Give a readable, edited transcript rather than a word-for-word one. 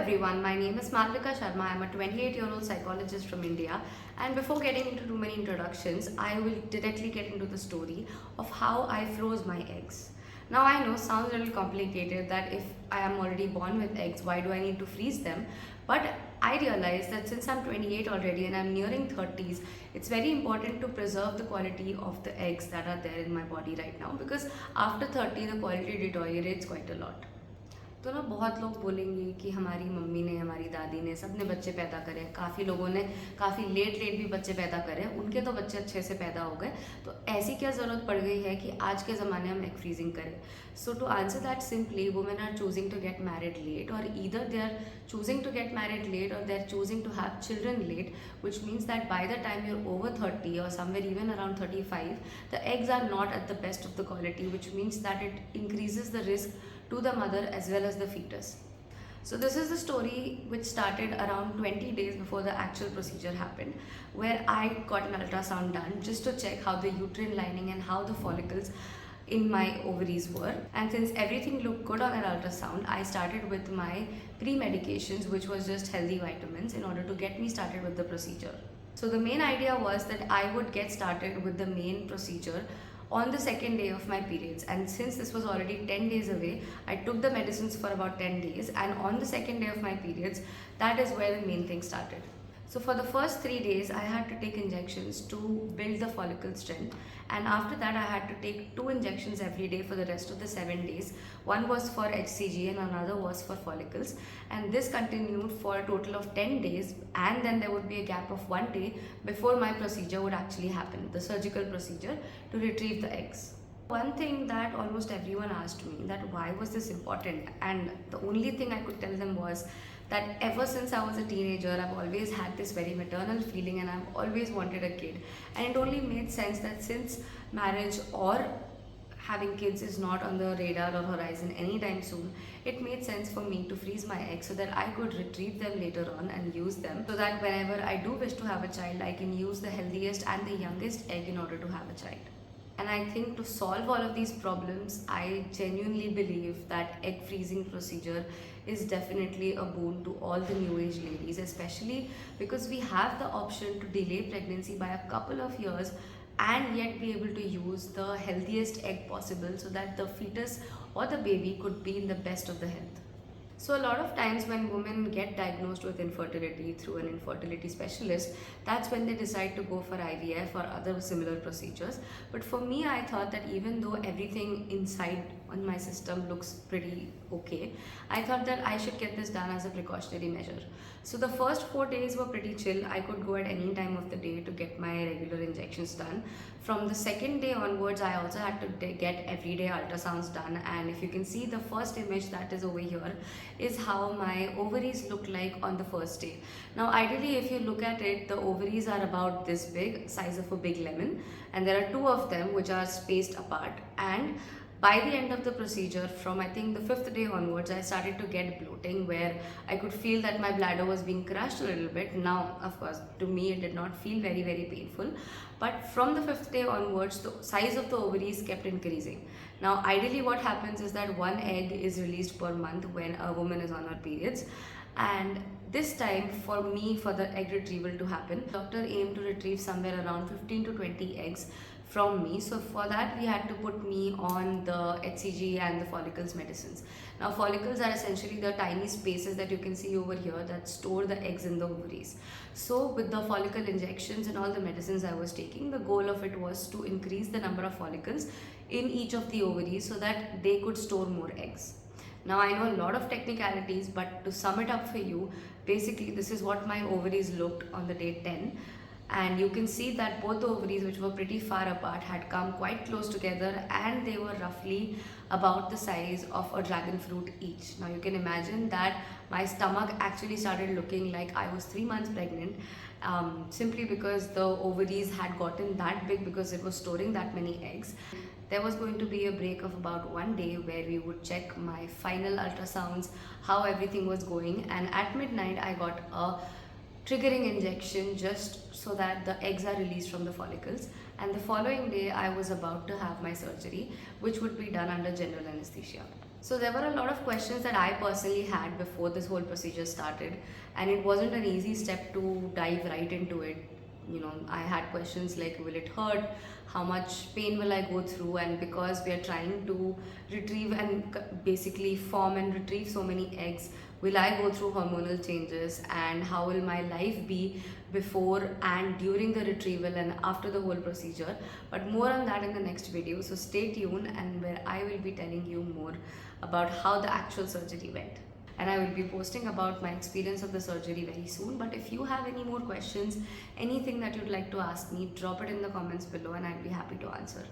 everyone, my name is Malvika Sharma. I'm a 28-year-old psychologist from India, and before getting into too many introductions, I will directly get into the story of how I froze my eggs. Now I know sounds a little complicated that if I am already born with eggs, why do I need to freeze them? But I realized that since I'm 28 already and I'm nearing 30s, it's very important to preserve the quality of the eggs that are there in my body right now, because after 30 the quality deteriorates quite a lot. तो ना बहुत लोग बोलेंगे कि हमारी mummy ने, हमारी दादी ने, सब ने बच्चे पैदा करे, काफ़ी लोगों ने काफ़ी लेट भी बच्चे पैदा करे, उनके तो बच्चे अच्छे से पैदा हो गए, तो ऐसी क्या ज़रूरत पड़ गई है कि आज के ज़माने में एग फ्रीजिंग करें. So to answer that simply, women are choosing to get married late, or either they are choosing to get married late or they're choosing to have children late, which means that by the time you're over 30 or somewhere even around 35, the eggs are not at the best of the quality, which means that it increases the risk to the mother as well as the fetus. So this is the story which started around 20 days before the actual procedure happened, where I got an ultrasound done just to check how the uterine lining and how the follicles in my ovaries were. And since everything looked good on an ultrasound, I started with my pre-medications, which was just healthy vitamins, in order to get me started with the procedure. So the main idea was that I would get started with the main procedure on the second day of my periods, and since this was already 10 days away, I took the medicines for about 10 days, and on the second day of my periods, that is where the main thing started. So for the first 3 days, I had to take injections to build the follicle strength, and after that I had to take 2 injections every day for the rest of the 7 days. One was for HCG and another was for follicles, and this continued for a total of 10 days, and then there would be a gap of 1 day before my procedure would actually happen, the surgical procedure to retrieve the eggs. One thing that almost everyone asked me, that why was this important, and the only thing I could tell them was that ever since I was a teenager, I've always had this very maternal feeling and I've always wanted a kid, and it only made sense that since marriage or having kids is not on the radar or horizon anytime soon, it made sense for me to freeze my eggs so that I could retrieve them later on and use them, so that whenever I do wish to have a child, I can use the healthiest and the youngest egg in order to have a child. And I think to solve all of these problems, I genuinely believe that egg freezing procedure is definitely a boon to all the new age ladies, especially because we have the option to delay pregnancy by a couple of years and yet be able to use the healthiest egg possible, so that the fetus or the baby could be in the best of the health. So a lot of times when women get diagnosed with infertility through an infertility specialist, that's when they decide to go for IVF or other similar procedures. But for me, I thought that even though everything inside on my system looks pretty okay, I thought that I should get this done as a precautionary measure. So the first 4 days were pretty chill. I could go at any time of the day to get my regular injections done. From the second day onwards, I also had to get everyday ultrasounds done, and if you can see the first image that is over here is how my ovaries look like on the first day. Now ideally, if you look at it, the ovaries are about this big, size of a big lemon, and there are 2 of them which are spaced apart, and by the end of the procedure, from I think the 5th day onwards, I started to get bloating, where I could feel that my bladder was being crushed a little bit. Now, of course, to me it did not feel very, very painful, but from the 5th day onwards, the size of the ovaries kept increasing. Now, ideally what happens is that 1 egg is released per month when a woman is on her periods, and this time for me, for the egg retrieval to happen, doctor aimed to retrieve somewhere around 15 to 20 eggs from me. So for that we had to put me on the HCG and the follicles medicines. Now follicles are essentially the tiny spaces that you can see over here that store the eggs in the ovaries. So with the follicle injections and all the medicines I was taking, the goal of it was to increase the number of follicles in each of the ovaries so that they could store more eggs. Now I know a lot of technicalities, but to sum it up for you, basically this is what my ovaries looked on the day 10. And you can see that both the ovaries, which were pretty far apart, had come quite close together, and they were roughly about the size of a dragon fruit each. Now you can imagine that my stomach actually started looking like I was 3 months pregnant, simply because the ovaries had gotten that big because it was storing that many eggs. There was going to be a break of about 1 day where we would check my final ultrasounds, how everything was going, and at midnight I got a triggering injection just so that the eggs are released from the follicles, and the following day I was about to have my surgery, which would be done under general anesthesia. So there were a lot of questions that I personally had before this whole procedure started, and it wasn't an easy step to dive right into it. You know, I had questions like, will it hurt? How much pain will I go through? And because we are trying to retrieve and basically form and retrieve so many eggs, will I go through hormonal changes? And how will my life be before and during the retrieval and after the whole procedure? But more on that in the next video. So stay tuned, and where I will be telling you more about how the actual surgery went. And I will be posting about my experience of the surgery very soon. But if you have any more questions, anything that you'd like to ask me, drop it in the comments below and I'll be happy to answer.